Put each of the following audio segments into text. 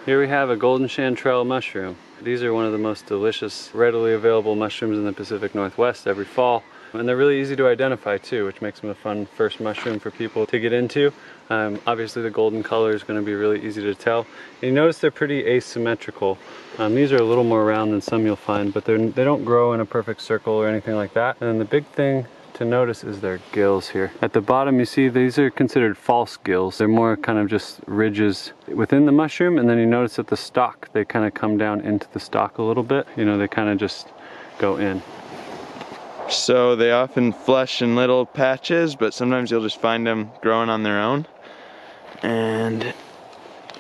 Here we have a golden chanterelle mushroom. These are one of the most delicious, readily available mushrooms in the Pacific Northwest every fall. And they're really easy to identify too, which makes them a fun first mushroom for people to get into. Obviously the golden color is going to be really easy to tell. And you notice they're pretty asymmetrical. These are a little more round than some you'll find, but they don't grow in a perfect circle or anything like that. And then the big thing to notice is their gills here. At the bottom you see these are considered false gills. They're more kind of just ridges within the mushroom, and then you notice at the stalk they kind of come down into the stalk a little bit. You know, they kind of just go in. So they often flush in little patches, but sometimes you'll just find them growing on their own. And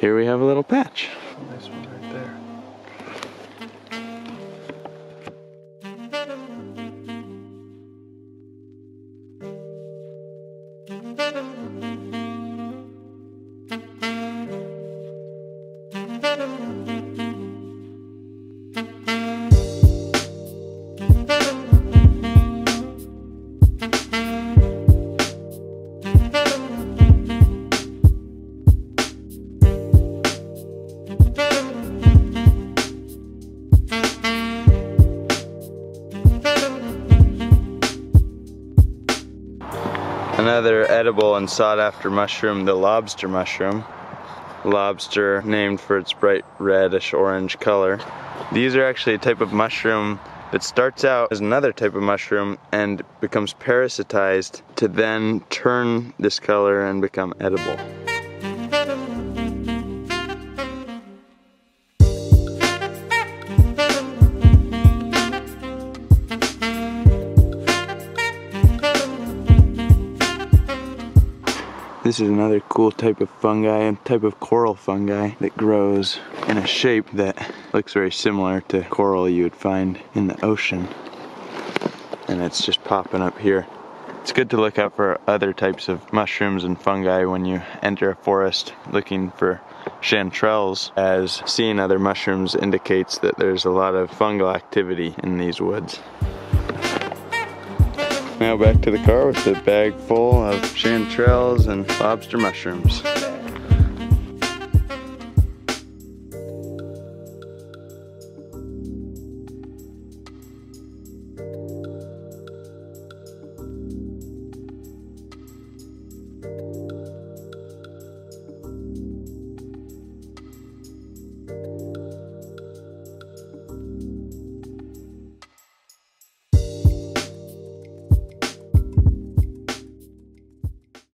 here we have a little patch. Nice one right there. Another edible and sought after mushroom, the lobster mushroom. Lobster named for its bright reddish orange color. These are actually a type of mushroom that starts out as another type of mushroom and becomes parasitized to then turn this color and become edible. This is another cool type of fungi, a type of coral fungi that grows in a shape that looks very similar to coral you would find in the ocean. And it's just popping up here. It's good to look out for other types of mushrooms and fungi when you enter a forest looking for chanterelles, as seeing other mushrooms indicates that there's a lot of fungal activity in these woods. Now back to the car with a bag full of chanterelles and lobster mushrooms.